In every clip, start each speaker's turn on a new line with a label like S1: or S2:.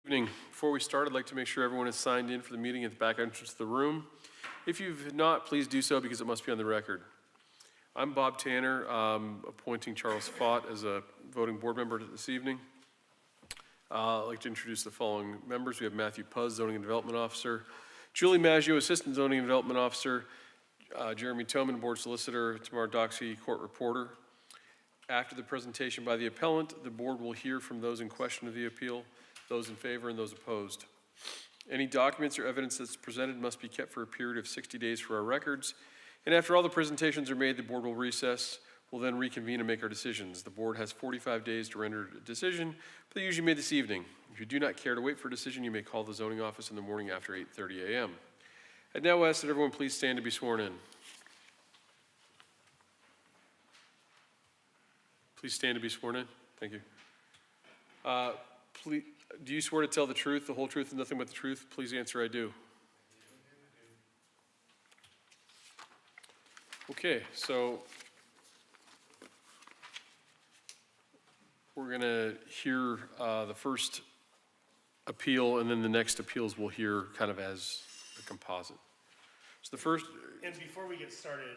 S1: Evening. Before we start, I'd like to make sure everyone is signed in for the meeting at the back entrance of the room. If you've not, please do so because it must be on the record. I'm Bob Tanner, appointing Charles Fott as a voting board member this evening. I'd like to introduce the following members. We have Matthew Puz, Zoning and Development Officer, Julie Maggio, Assistant Zoning and Development Officer, Jeremy Toman, Board Solicitor, Tamar Doxey, Court Reporter. After the presentation by the appellant, the board will hear from those in question of the appeal, those in favor and those opposed. Any documents or evidence that's presented must be kept for a period of 60 days for our records. And after all the presentations are made, the board will recess. We'll then reconvene and make our decisions. The board has 45 days to render a decision, but they're usually made this evening. If you do not care to wait for a decision, you may call the zoning office in the morning after 8:30 a.m. I'd now ask that everyone please stand to be sworn in. Please stand to be sworn in. Thank you. Please, do you swear to tell the truth, the whole truth, and nothing but the truth? Please answer, I do. Okay, so we're going to hear the first appeal, and then the next appeals we'll hear kind of as a composite. So the first.
S2: And before we get started,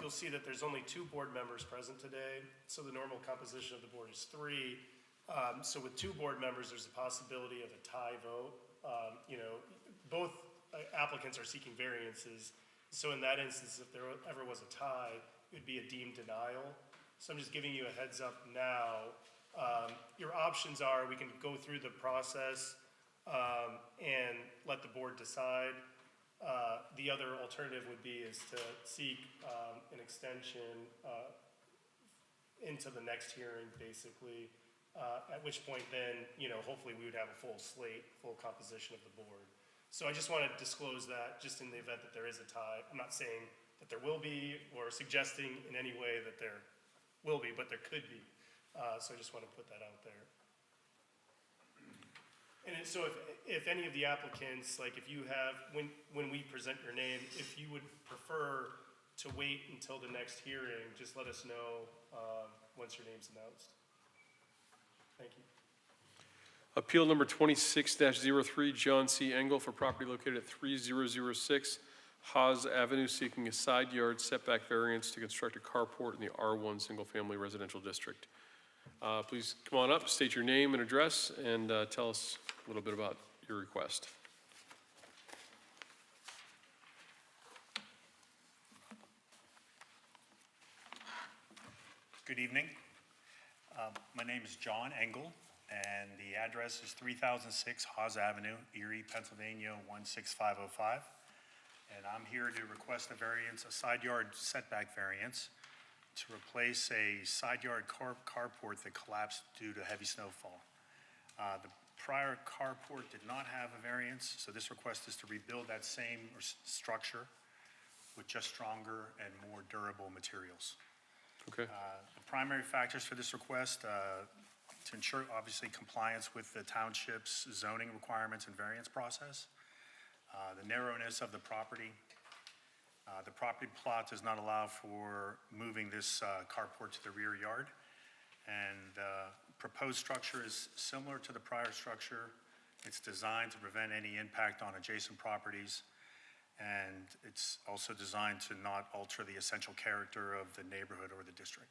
S2: you'll see that there's only 2 board members present today. So the normal composition of the board is 3. So with 2 board members, there's a possibility of a tie vote. Both applicants are seeking variances. So in that instance, if there ever was a tie, it would be a deemed denial. So I'm just giving you a heads up now. Your options are we can go through the process and let the board decide. The other alternative would be is to seek an extension into the next hearing, basically, at which point then, hopefully we would have a full slate, full composition of the board. So I just want to disclose that just in the event that there is a tie. I'm not saying that there will be or suggesting in any way that there will be, but there could be. So I just want to put that out there. And so if any of the applicants, like if you have, when we present your name, if you would prefer to wait until the next hearing, just let us know once your name's announced. Thank you.
S1: Appeal number 26-03, John C. Engel for property located at 3006 Haas Avenue, seeking a side yard setback variance to construct a carport in the R1 single-family residential district. Please come on up, state your name and address, and tell us a little bit about your request.
S3: Good evening. My name is John Engel, and the address is 3006 Haas Avenue, Erie, Pennsylvania 16505. And I'm here to request a side yard setback variance to replace a side yard carport that collapsed due to heavy snowfall. The prior carport did not have a variance, so this request is to rebuild that same structure with just stronger and more durable materials.
S1: Okay.
S3: The primary factors for this request, to ensure obviously compliance with the township's zoning requirements and variance process, the narrowness of the property. The property plot does not allow for moving this carport to the rear yard. And the proposed structure is similar to the prior structure. It's designed to prevent any impact on adjacent properties. And it's also designed to not alter the essential character of the neighborhood or the district.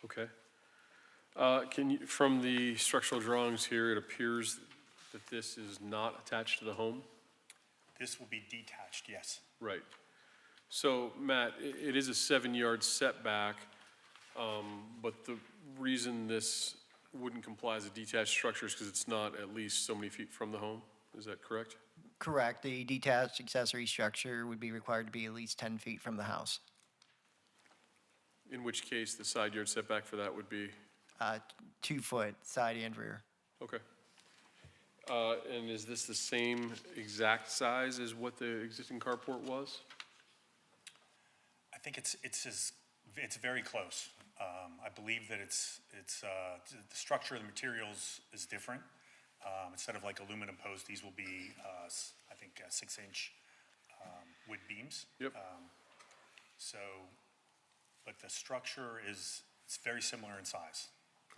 S1: Okay. From the structural drawings here, it appears that this is not attached to the home?
S3: This will be detached, yes.
S1: Right. So, Matt, it is a 7-yard setback, but the reason this wouldn't comply as a detached structure is because it's not at least so many feet from the home. Is that correct?
S4: Correct. The detached accessory structure would be required to be at least 10 feet from the house.
S1: In which case, the side yard setback for that would be?
S4: 2 foot side and rear.
S1: Okay. And is this the same exact size as what the existing carport was?
S3: I think it's very close. I believe that the structure of the materials is different. Instead of like aluminum posts, these will be, I think, 6-inch wood beams.
S1: Yep.
S3: But the structure it's very similar in size.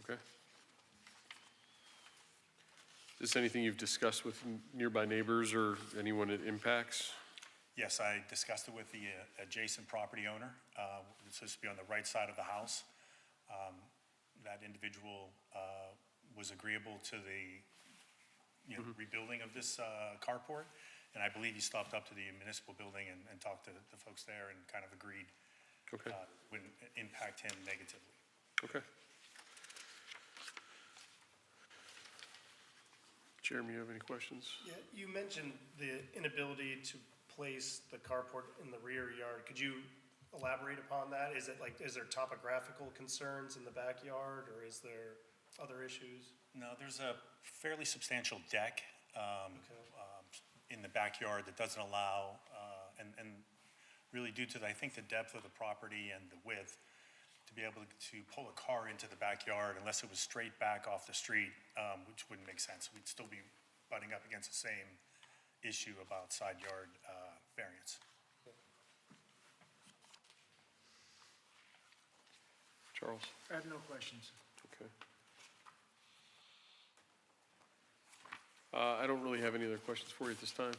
S1: Okay. this anything you've discussed with nearby neighbors or anyone it impacts?
S3: Yes, I discussed it with the adjacent property owner. It's supposed to be on the right side of the house. That individual was agreeable to the, rebuilding of this carport. And I believe he stopped up to the municipal building and talked to the folks there and kind of agreed
S1: Okay,
S3: wouldn't impact him negatively.
S1: okay. Jeremy, you have any questions?
S2: Yeah, you mentioned the inability to place the carport in the rear yard. Could you elaborate upon that? Is there topographical concerns in the backyard, or is there other issues?
S3: No, there's a fairly substantial deck in the backyard that doesn't allow, and really due to, I think, the depth of the property and the width, to be able to pull a car into the backyard unless it was straight back off the street, which wouldn't make sense. We'd still be butting up against the same issue about side yard variance.
S1: Charles?
S5: I have no questions.
S1: Okay. I don't really have any other questions for you at this time.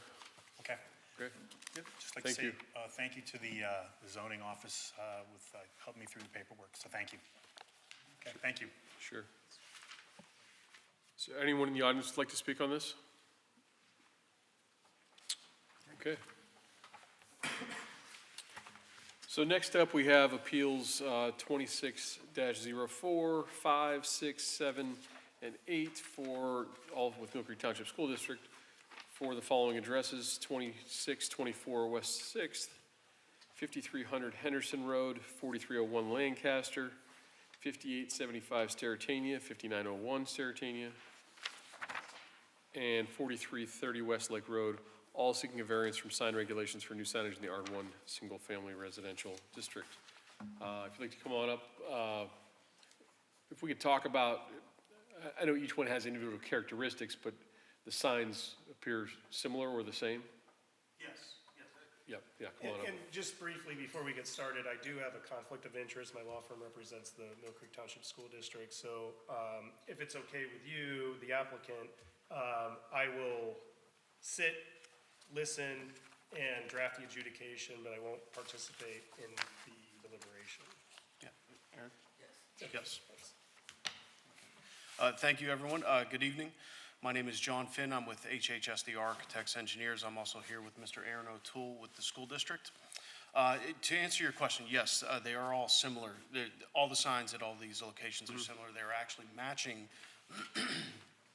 S3: Okay.
S1: Okay,
S3: Good. Just like to
S1: Thank
S3: say,
S1: you.
S3: thank you to the zoning office with helping me through the paperwork, so thank you. Okay, thank you.
S1: sure. Is there anyone in the audience who'd like to speak on this? Okay. So next up, we have appeals 26-04, 5, 6, 7, and 8 for, all with Mill Creek Township School District, for the following addresses: 2624 West 6th, 5300 Henderson Road, 4301 Lancaster, 5875 Sterretania, 5901 Sterretania, and 4330 Westlake Road, all seeking a variance from sign regulations for new signage in the R1 Single Family Residential District. If you'd like to come on up, if we could talk about, I know each one has individual characteristics, but the signs appear similar or the same?
S2: Yes.
S1: Yeah, come on up.
S2: And just briefly, before we get started, I do have a conflict of interest. My law firm represents the Mill Creek Township School District. So if it's okay with you, the applicant, I will sit, listen, and draft the adjudication, but I won't participate in the deliberation.
S6: Yeah, Aaron?
S2: Yes.
S6: Thank you, everyone. Good evening. My name is John Finn. I'm with HHSD Architects Engineers. I'm also here with Mr. Aaron O'Toole with the school district. To answer your question, yes, they are all similar. All the signs at all these locations are similar. They're actually matching,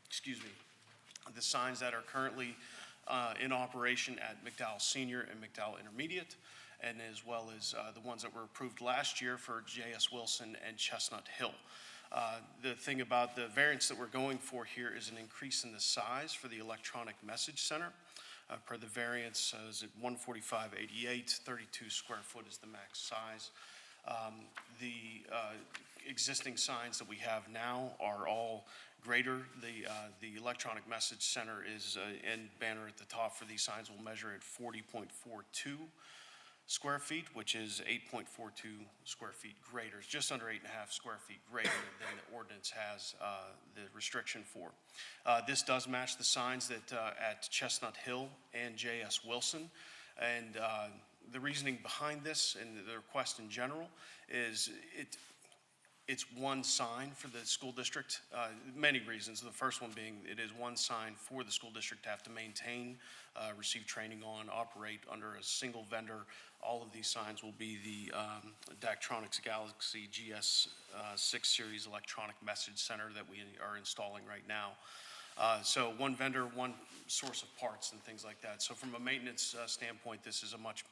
S6: excuse me, the signs that are currently in operation at McDowell Senior and McDowell Intermediate, and as well as the ones that were approved last year for J.S. Wilson and Chestnut Hill. The thing about the variance that we're going for here is an increase in the size for the electronic message center. Per the variance, is at 145/88, 32 square foot is the max size. The existing signs that we have now are all greater. The electronic message center is, and banner at the top for these signs will measure at 40.42 square feet, which is 8.42 square feet greater. It's just under 8.5 square feet greater than the ordinance has the restriction for. This does match the signs that at Chestnut Hill and J.S. Wilson. And the reasoning behind this and the request in general is it's one sign for the school district. Many reasons. The first one being it is one sign for the school district to have to maintain, receive training on, operate under a single vendor. All of these signs will be the Daktronics Galaxy GS6 series electronic message center that we are installing right now. So one vendor, one source of parts and things like that. So from a maintenance standpoint, this is a much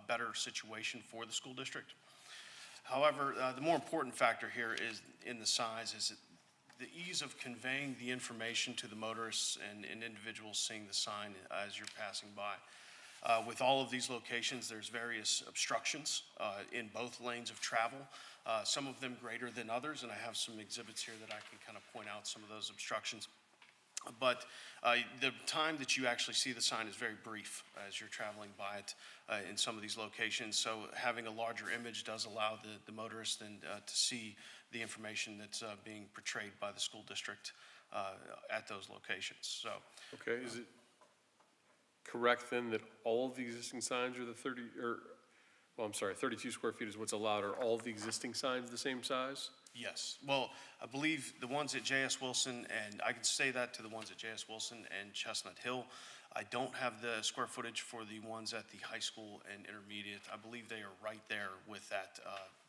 S6: better situation for the school district. However, the more important factor here is in the size is the ease of conveying the information to the motorists and individuals seeing the sign as you're passing by. With all of these locations, there's various obstructions in both lanes of travel, some of them greater than others, and I have some exhibits here that I can kind of point out some of those obstructions. But the time that you actually see the sign is very brief as you're traveling by it in some of these locations. So having a larger image does allow the motorist then to see the information that's being portrayed by the school district at those locations, so.
S1: Okay, is it correct then that all of the existing signs are the 32 square feet is what's allowed? Are all of the existing signs the same size?
S6: Yes, well, I believe the ones at J.S. Wilson, and I can say that to the ones at J.S. Wilson and Chestnut Hill. I don't have the square footage for the ones at the high school and intermediate. I believe they are right there with that,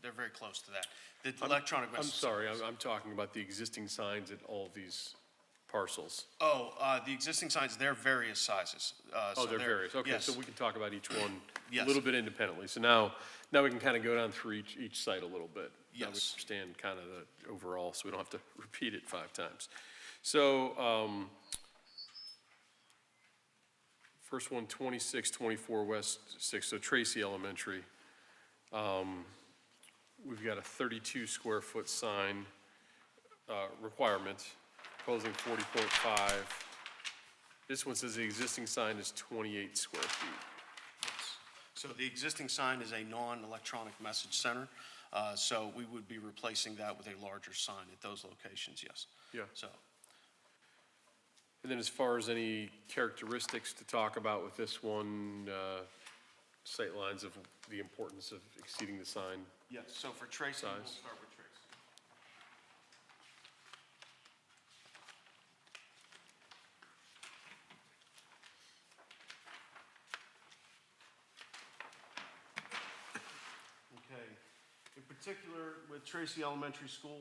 S6: they're very close to that. The electronic
S1: I'm
S6: message.
S1: sorry, I'm talking about the existing signs at all of these parcels.
S6: The existing signs, they're various sizes.
S1: Oh,
S6: So
S1: they're various, okay,
S6: yes.
S1: so we can talk about each one a
S6: Yes.
S1: little bit independently. So now we can kind of go down through each site a little bit. Now we
S6: Yes.
S1: understand kind of the overall, so we don't have to repeat it 5 times. So, first one, 2624 West 6th, so Tracy Elementary. We've got a 32 square foot sign requirement, proposing 40.5. This one says the existing sign is 28 square feet.
S6: So the existing sign is a non-electronic message center, so we would be replacing that with a larger sign at those locations, yes.
S1: Yeah.
S6: So,
S1: And then as far as any characteristics to talk about with this one, sight lines of the importance of exceeding the sign.
S6: yes, so for Tracy, we'll
S1: Size.
S6: start with Tracy. Okay, in particular with Tracy Elementary School,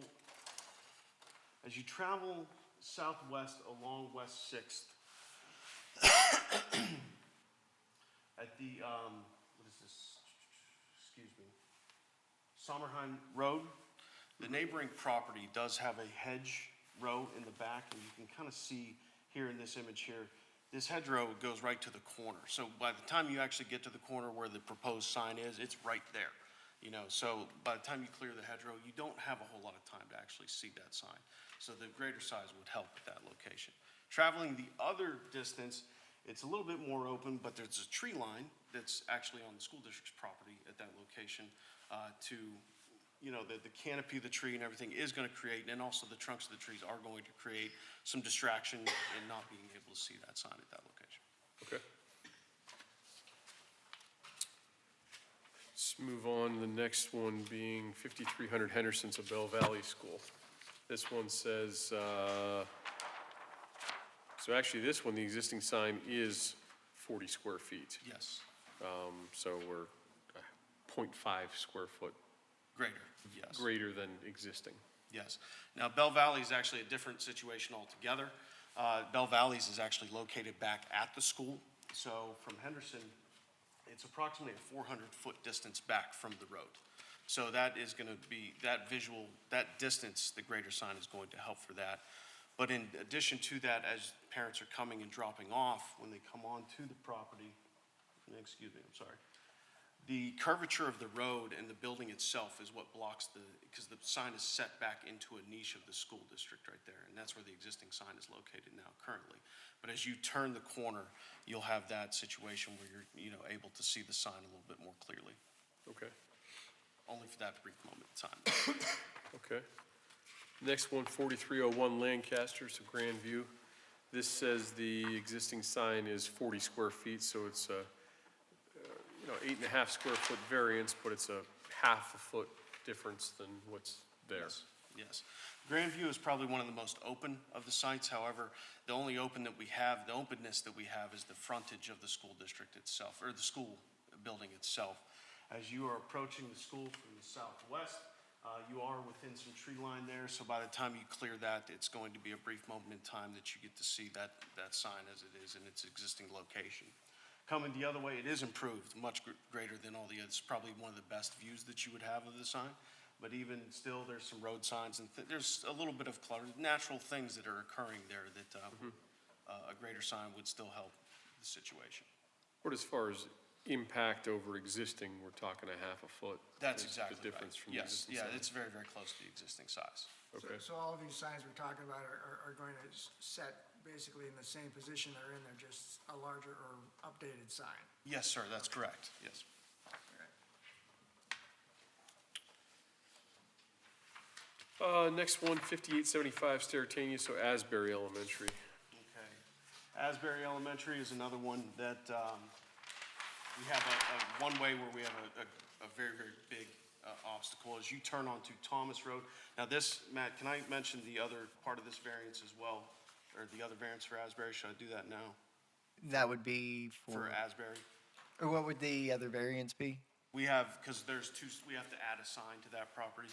S6: as you travel southwest along West Sixth, at the, what is this? Excuse me. Sommerheim Road, the neighboring property does have a hedge row in the back, and you can kind of see here in this image here, this hedgerow goes right to the corner. So by the time you actually get to the corner where the proposed sign is, it's right there. You know, so by the time you clear the hedgerow, you don't have a whole lot of time to actually see that sign. So the greater size would help with that location. Traveling the other distance, it's a little bit more open, but there's a tree line that's actually on the school district's property at that location to, you know, the canopy of the tree and everything is going to create, and also the trunks of the trees are going to create some distraction in not being able to see that sign at that location.
S1: Okay. Let's move on to the next one being 5300 Henderson, so Bell Valley School. This one says, so actually this one, the existing sign is 40 square feet.
S6: Yes,
S1: So we're 0.5 square foot
S6: greater, yes.
S1: greater than existing.
S6: Yes. Now, Bell Valley is actually a different situation altogether. Bell Valley's is actually located back at the school. So from Henderson, it's approximately a 400-foot distance back from the road. So that is going to be, that visual, that distance, the greater sign is going to help for that. But in addition to that, as parents are coming and dropping off, when they come onto the property, excuse me, I'm sorry, the curvature of the road and the building itself is what blocks because the sign is set back into a niche of the school district right there, and that's where the existing sign is located now currently. But as you turn the corner, you'll have that situation where you're, you know, able to see the sign a little bit more clearly,
S1: Okay,
S6: only for that brief moment in time.
S1: okay. Next one, 4301 Lancaster, so Grandview. This says the existing sign is 40 square feet, so it's a, 8.5 square foot variance, but it's a half a foot difference than what's there.
S6: Yes. Grandview is probably one of the most open of the sites. However, the only openness that we have is the frontage of the school district itself, or the school building itself. As you are approaching the school from the southwest, you are within some tree line there, so by the time you clear that, it's going to be a brief moment in time that you get to see that sign as it is in its existing location. Coming the other way, it is improved, much greater than all the others. It's probably one of the best views that you would have of the sign. But even still, there's some road signs and there's a little bit of clutter, natural things that are occurring there that a greater sign would still help the situation.
S1: But as far as impact over existing, we're talking a half a foot.
S6: That's
S1: is
S6: exactly
S1: the difference
S6: right.
S1: from the
S6: Yes,
S1: existing
S6: yeah,
S1: sign.
S6: it's very, very close to the existing size.
S1: Okay,
S5: So all of these signs we're talking about are going to set basically in the same position they're in, they're just a larger or updated sign.
S6: Yes, sir, that's correct, yes.
S1: Next one, 5875 Stertania, so Asbury Elementary.
S6: Okay. Asbury Elementary is another one that, we have a one-way where we have a very, very big obstacle as you turn onto Thomas Road. Now this, Matt, can I mention the other part of this variance as well? Or the other variance for Asbury? Should I do that now?
S4: That would be
S6: For Asbury?
S4: or what would the other variance be?
S6: We have, because there's two, we have to add a sign to that property.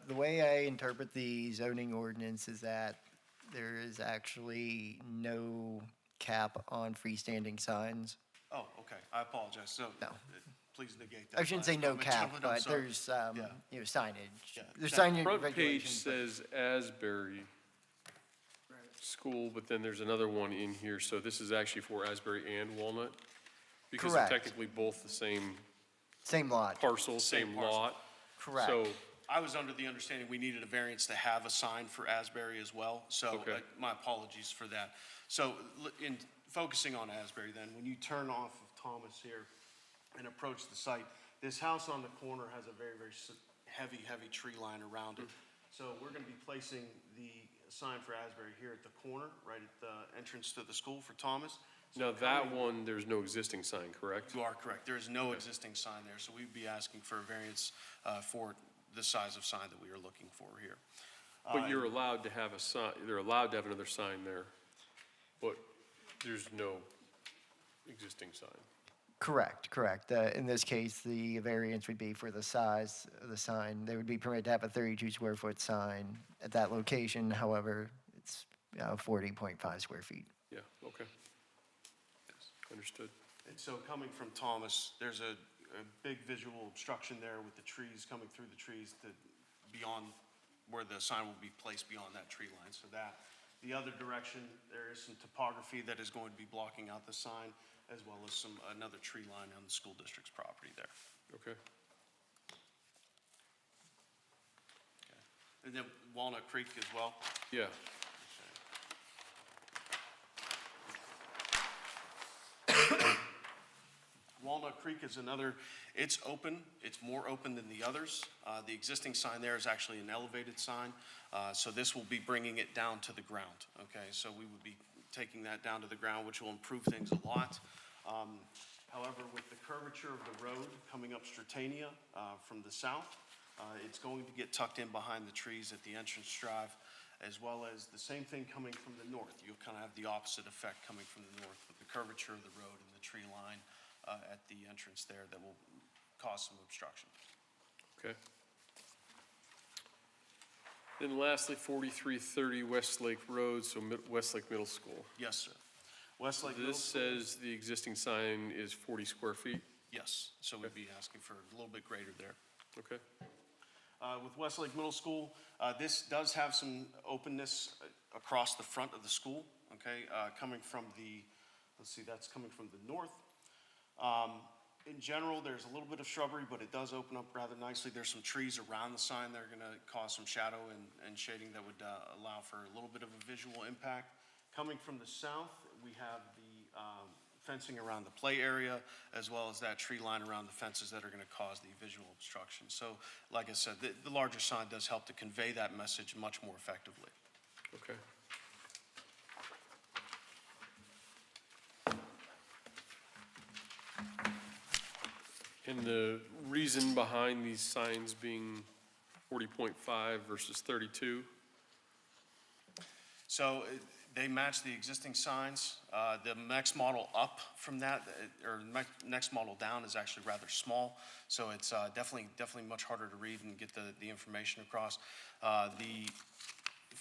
S4: The way I interpret the zoning ordinance is that there is actually no cap on freestanding signs.
S6: Oh, okay, I apologize, so.
S4: No.
S6: Please negate that.
S4: I shouldn't say
S6: last
S4: no
S6: comment,
S4: cap,
S6: gentlemen, I'm
S4: but
S6: sorry.
S4: there's,
S6: Yeah.
S4: you know, signage.
S6: Yeah.
S4: There's
S6: That
S4: signage
S1: Front page
S4: regulations. but-
S1: says Asbury School, but then there's another one in here, so this is actually for Asbury and Walnut? Because they're
S4: Correct.
S1: technically both the same
S4: Same lot,
S1: parcel,
S6: Same
S1: same
S6: parcel.
S1: lot.
S4: correct.
S1: So,
S6: I was under the understanding we needed a variance to have a sign for Asbury as well, so
S1: Okay.
S6: my apologies for that. So in focusing on Asbury then, when you turn off of Thomas here and approach the site, this house on the corner has a very, very heavy, heavy tree line around it. So we're gonna be placing the sign for Asbury here at the corner, right at the entrance to the school for Thomas. So
S1: now that
S6: coming-
S1: one, there's no existing sign, correct?
S6: You are correct. There is no existing sign there, so we'd be asking for a variance for the size of sign that we are looking for here.
S1: But you're allowed to have a sign, they're allowed to have another sign there, but there's no existing sign.
S4: Correct, correct. In this case, the variance would be for the size of the sign. They would be permitted to have a 32 square foot sign at that location. However, it's 40.5 square feet.
S1: Yeah, okay. Understood.
S6: And so coming from Thomas, there's a big visual obstruction there with the trees coming through the trees to beyond where the sign will be placed beyond that tree line. So that, the other direction, there is some topography that is going to be blocking out the sign, as well as another tree line on the school district's property there.
S1: Okay.
S6: And then Walnut Creek as well.
S1: Yeah,
S6: Walnut Creek is another, it's open, it's more open than the others. The existing sign there is actually an elevated sign, so this will be bringing it down to the ground, okay? So we would be taking that down to the ground, which will improve things a lot. However, with the curvature of the road coming up Stratania from the south, it's going to get tucked in behind the trees at the entrance drive, as well as the same thing coming from the north. You'll kind of have the opposite effect coming from the north with the curvature of the road and the tree line at the entrance there that will cause some obstruction.
S1: okay. Then lastly, 4330 Westlake Road, so Westlake Middle School.
S6: Yes, sir. Westlake Middle
S1: This
S6: School?
S1: says the existing sign is 40 square feet.
S6: Yes, so we'd be asking for a little bit greater there.
S1: Okay,
S6: With Westlake Middle School, this does have some openness across the front of the school, okay? Coming from the, let's see, that's coming from the north. In general, there's a little bit of shrubbery, but it does open up rather nicely. There's some trees around the sign that are gonna cause some shadow and shading that would allow for a little bit of a visual impact. Coming from the south, we have the fencing around the play area, as well as that tree line around the fences that are gonna cause the visual obstruction. So, like I said, the larger sign does help to convey that message much more effectively.
S1: okay. And the reason behind these signs being 40.5 versus 32?
S6: So they match the existing signs. The next model up from that, or next model down is actually rather small. So it's definitely much harder to read and get the information across. The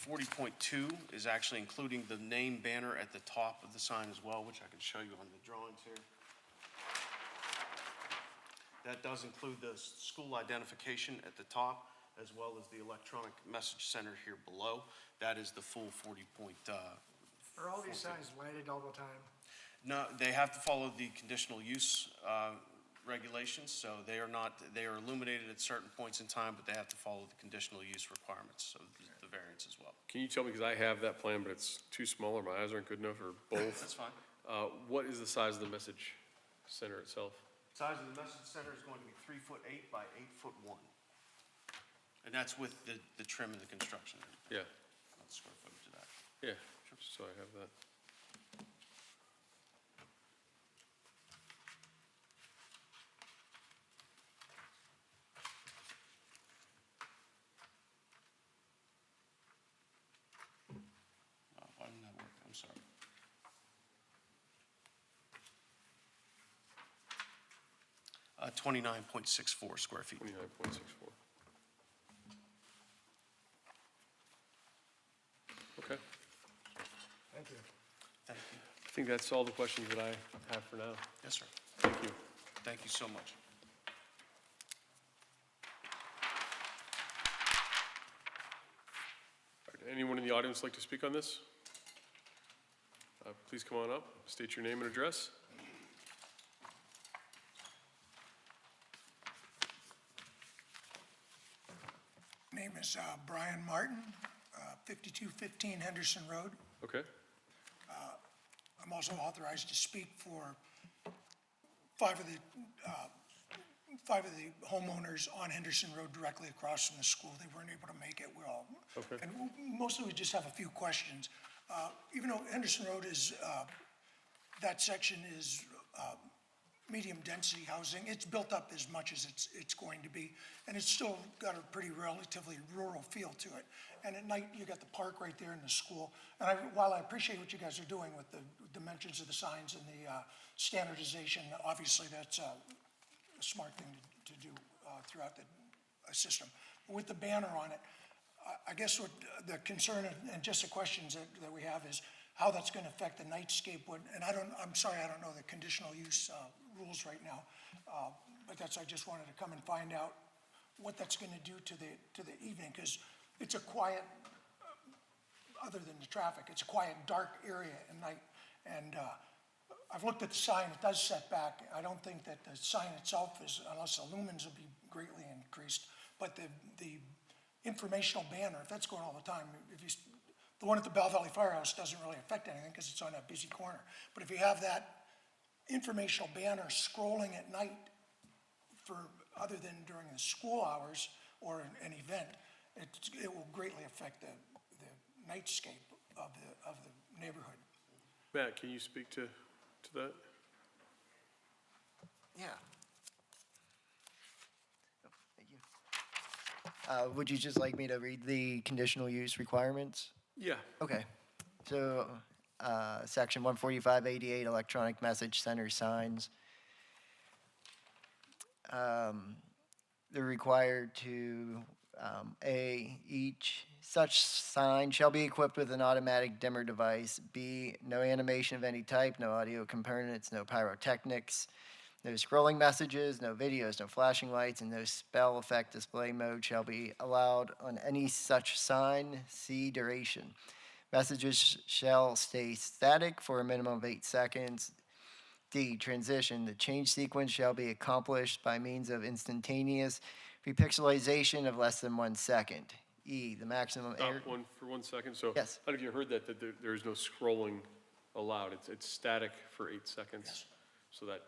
S6: 40.2 is actually including the name banner at the top of the sign as well, which I can show you on the drawings here. That does include the school identification at the top, as well as the electronic message center here below. That is the full 40 point.
S5: Are all these signs lighted all the time?
S6: No, they have to follow the conditional use regulations, so they are not, they are illuminated at certain points in time, but they have to follow the conditional use requirements of the variance as well.
S1: Can you tell me, because I have that plan, but it's too small, or my eyes aren't good enough, or both?
S6: That's fine.
S1: What is the size of the message center itself?
S6: Size of the message center is going to be 3'8" by 8'1". And that's with the trim and the construction,
S1: Yeah,
S6: not the square footage of that.
S1: yeah, so I have that.
S6: Why didn't that work? I'm sorry. Uh, 29.64 square feet.
S1: 29.64. Okay,
S5: Thank you.
S6: Thank you.
S1: I think that's all the questions that I have for now.
S6: Yes, sir.
S1: Thank you.
S6: Thank you so much.
S1: All right, anyone in the audience like to speak on this? Please come on up, state your name and address.
S7: Name is Brian Martin, 5215 Henderson Road.
S1: Okay,
S7: I'm also authorized to speak for five of the homeowners on Henderson Road directly across from the school. They weren't able to make it. We're all,
S1: Okay.
S7: and mostly we just have a few questions. Even though Henderson Road is, that section is medium density housing, it's built up as much as it's going to be, and it's still got a pretty relatively rural feel to it. And at night, you got the park right there in the school. And while I appreciate what you guys are doing with the dimensions of the signs and the standardization, obviously that's a smart thing to do throughout the system. With the banner on it, I guess what the concern and just the questions that we have is how that's going to affect the nightscape. And I'm sorry, I don't know the conditional use rules right now, but I just wanted to come and find out what that's going to do to the evening, because it's a quiet, other than the traffic, it's a quiet, dark area at night. And I've looked at the sign, it does set back. I don't think that the sign itself is, unless the lumens will be greatly increased, but the informational banner, if that's going all the time, the one at the Bell Valley Firehouse doesn't really affect anything because it's on that busy corner. But if you have that informational banner scrolling at night other than during the school hours or an event, it will greatly affect the nightscape of the neighborhood.
S1: Matt, can you speak to that?
S4: Yeah. Oh, thank you. Would you just like me to read the conditional use requirements?
S1: Yeah,
S4: Okay. So, section 14588, electronic message center signs. They're required to, each such sign shall be equipped with an automatic dimmer device. B, no animation of any type, no audio components, no pyrotechnics, no scrolling messages, no videos, no flashing lights, and no spell effect display mode shall be allowed on any such sign. C, duration. Messages shall stay static for a minimum of 8 seconds. D, transition. The change sequence shall be accomplished by means of instantaneous repixelization of less than 1 second. E, the maximum air.
S1: stop for 1 second. So
S4: Yes.
S1: I don't know if you heard that there is no scrolling allowed. It's static for 8 seconds. So that,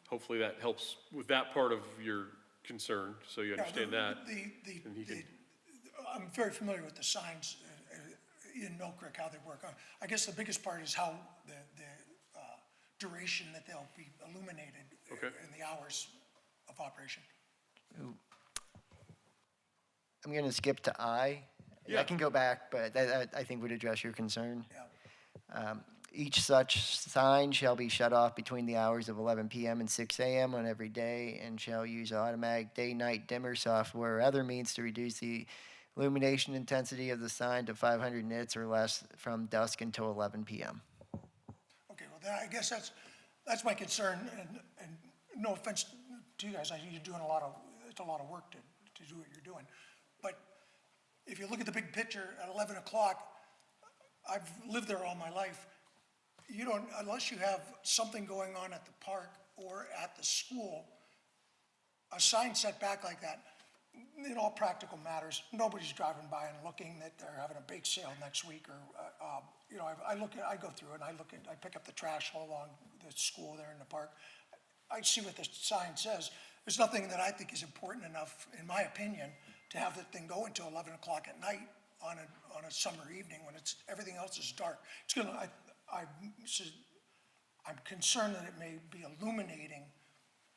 S1: hopefully that helps with that part of your concern, so you understand that. And he can-
S7: I'm very familiar with the signs in Mill Creek, how they work. I guess the biggest part is how the duration that they'll be illuminated
S1: Okay.
S7: in the hours of operation.
S4: I'm going to skip to I.
S1: Yeah.
S4: I can go back, but that I think would address your concern.
S7: Yeah.
S4: Each such sign shall be shut off between the hours of 11 p.m. and 6 a.m. on every day and shall use automatic day-night dimmer software or other means to reduce the illumination intensity of the sign to 500 nits or less from dusk until 11 p.m.
S7: Okay, well, then I guess that's my concern, and no offense to you guys, you're doing it's a lot of work to do what you're doing. But if you look at the big picture, at 11 o'clock, I've lived there all my life, you don't, unless you have something going on at the park or at the school, a sign set back like that, in all practical matters, nobody's driving by and looking that they're having a bake sale next week, or, I go through and I pick up the trash all along the school there in the park. I see what the sign says. There's nothing that I think is important enough, in my opinion, to have that thing go until 11 o'clock at night on a summer evening when everything else is dark. It's gonna, I'm concerned that it may be illuminating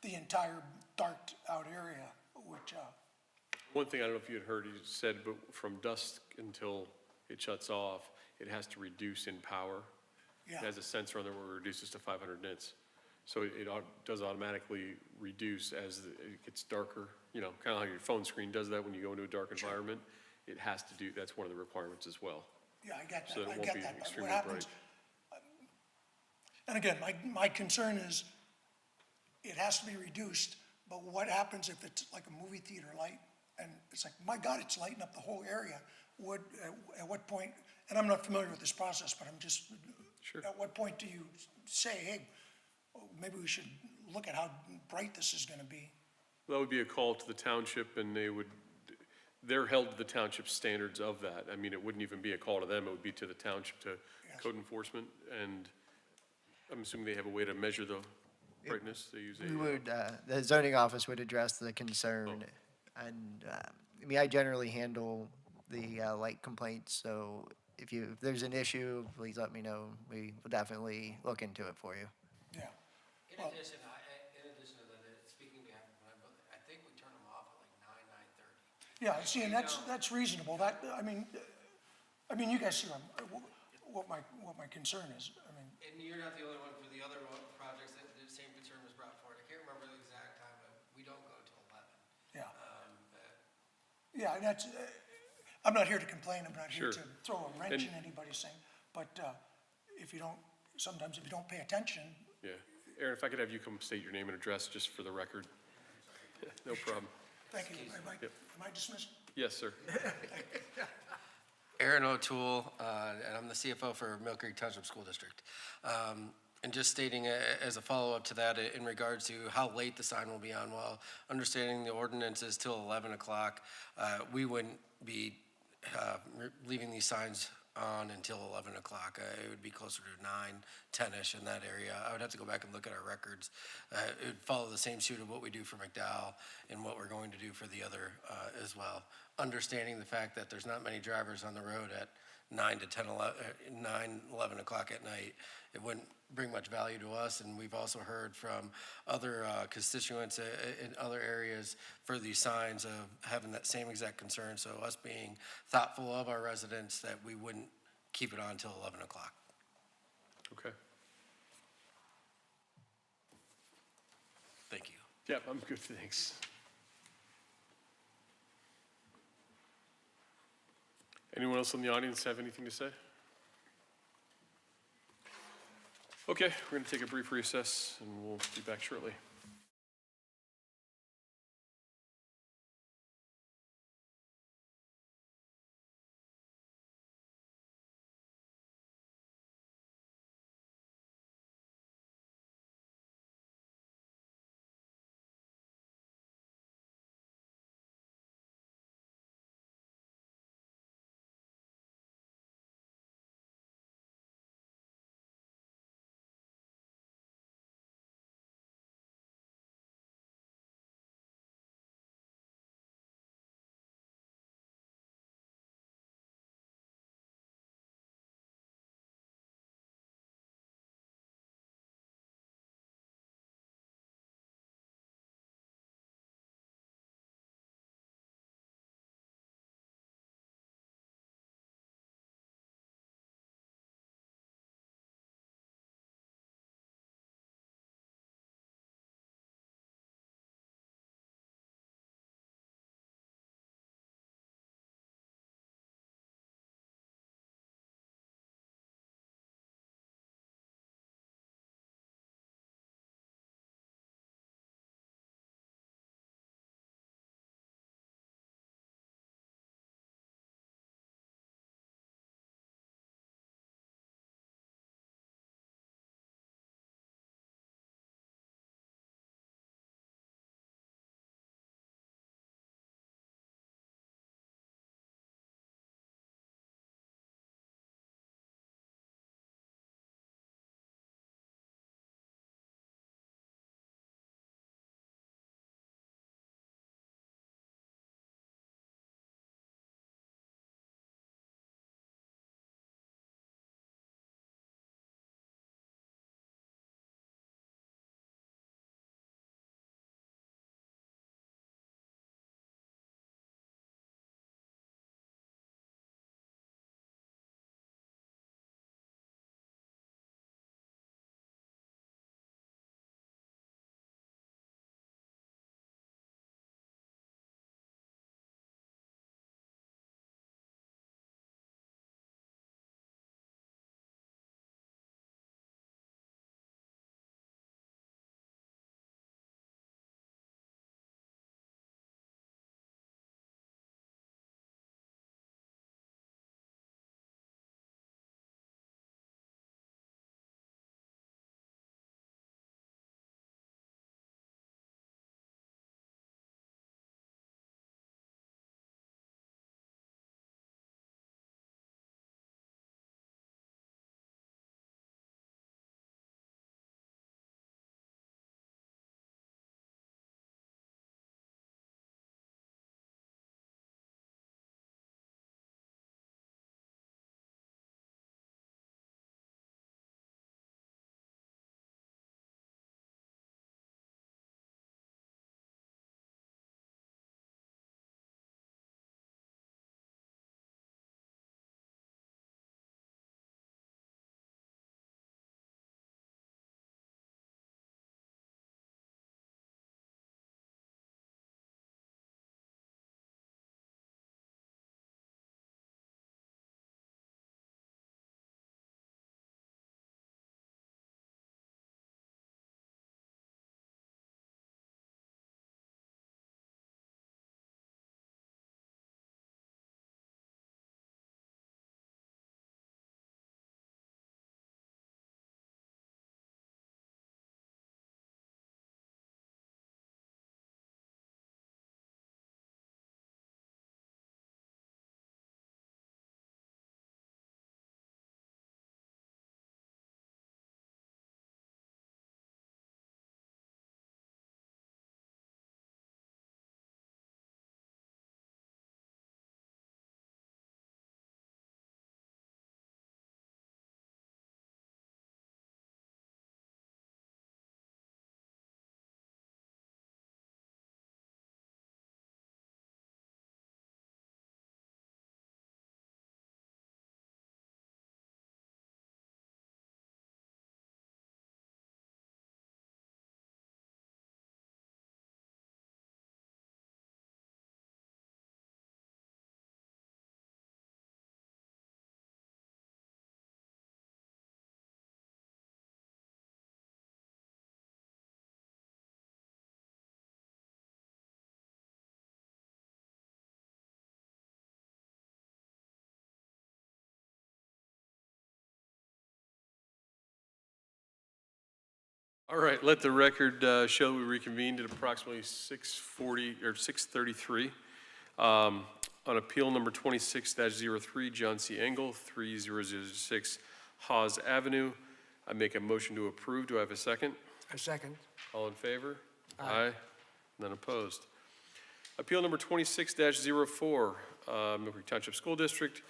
S7: the entire darked out area, which,
S1: One thing, I don't know if you had heard, you said, but from dusk until it shuts off, it has to reduce in power.
S7: yeah.
S1: It has a sensor on there where it reduces to 500 nits. So it does automatically reduce as it gets darker, you know, kind of like your phone screen does that when you go into a dark environment. It has to do, that's one of the requirements as well.
S7: Yeah, I get
S1: So
S7: that,
S1: that it
S7: I
S1: won't
S7: get
S1: be
S7: that, but what
S1: extremely
S7: happens,
S1: bright.
S7: and again, my concern is, it has to be reduced, but what happens if it's like a movie theater light? And it's like, my God, it's lighting up the whole area. At what point, and I'm not familiar with this process, but I'm just,
S1: Sure.
S7: at what point do you say, hey, maybe we should look at how bright this is gonna be?
S1: That would be a call to the township, and they're held to the township standards of that. I mean, it wouldn't even be a call to them, it would be to the township, to
S7: Yes.
S1: code enforcement, and I'm assuming they have a way to measure the brightness, they use a.
S4: We would, the zoning office would address the concern. And, I mean, I generally handle the light complaints, so if there's an issue, please let me know. We will definitely look into it for you.
S7: Yeah,
S8: In
S7: Well-
S8: addition, in addition to that, speaking behalf of my brother, I think we turn them off at like 9:30.
S7: yeah, see, and that's reasonable, I mean, you guys see what my concern is, I mean,
S8: And you're not the only one for the other projects that the same concern was brought forward. I can't remember the exact time, but we don't go till 11.
S7: yeah.
S8: But
S7: Yeah, and that's, I'm not here to complain, I'm not here
S1: Sure.
S7: to throw a wrench in
S1: And-
S7: anybody's thing, but sometimes if you don't pay attention,
S1: Yeah. Aaron, if I could have you come state your name and address just for the record. No problem.
S7: thank you, am I dismissed?
S1: Yes, sir.
S8: Aaron O'Toole, and I'm the CFO for Mill Creek Township School District. And just stating as a follow-up to that, in regards to how late the sign will be on, while understanding the ordinance is till 11 o'clock, we wouldn't be leaving these signs on until 11 o'clock. It would be closer to 9, 10-ish in that area. I would have to go back and look at our records. It would follow the same suit of what we do for McDowell and what we're going to do for the other as well. Understanding the fact that there's not many drivers on the road at 9 to 10, 11 o'clock at night, it wouldn't bring much value to us. And we've also heard from other constituents in other areas for these signs of having that same exact concern. So us being thoughtful of our residents, that we wouldn't keep it on until 11 o'clock.
S1: Okay.
S8: Thank you.
S1: Yeah, I'm good, thanks. Anyone else in the audience have anything to say? Okay, we're going to take a brief recess, and we'll be back shortly. All right, let the record show we reconvened at approximately 6:40, or 6:33. On appeal number 26-03, John C. Engel, 3006 Hawes Avenue. I make a motion to approve. Do I have a second?
S5: A second.
S1: All in favor? Aye. None opposed. Appeal number 26-04, Mill Creek Township School District,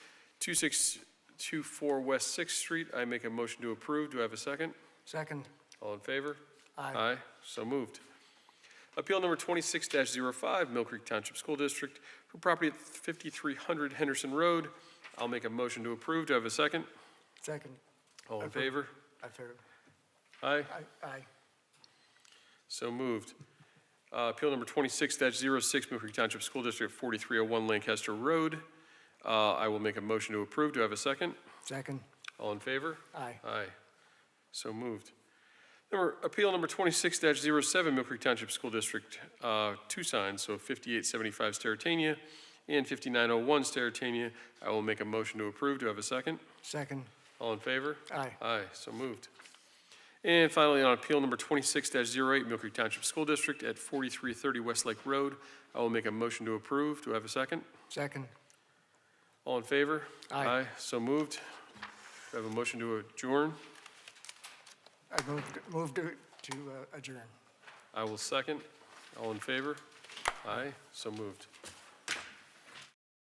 S1: 2624 West Sixth Street. I make a motion to approve. Do I have a second?
S5: Second.
S1: All in favor?
S5: Aye.
S1: Aye, so moved. Appeal number 26-05, Mill Creek Township School District, for property at 5300 Henderson Road. I'll make a motion to approve. Do I have a second?
S5: Second.
S1: All in
S5: Approve.
S1: favor?
S5: I favor.
S1: Aye,
S5: Aye.
S1: so moved. Appeal number 26-06, Mill Creek Township School District, 4301 Lancaster Road. I will make a motion to approve. Do I have a second?
S5: Second.
S1: All in favor?
S5: Aye.
S1: Aye, so moved. Appeal number 26-07, Mill Creek Township School District, 2 signs, so 5875 Sterretania and 5901 Sterretania. I will make a motion to approve. Do I have a second?
S5: Second.
S1: All in favor?
S5: Aye.
S1: Aye, so moved. And finally, on appeal number 26-08, Mill Creek Township School District at 4330 Westlake Road, I will make a motion to approve. Do I have a second?
S5: Second.
S1: All in favor?
S5: Aye.
S1: So moved. Do I have a motion to adjourn?
S5: I move to adjourn.
S1: I will second. All in favor? Aye, so moved.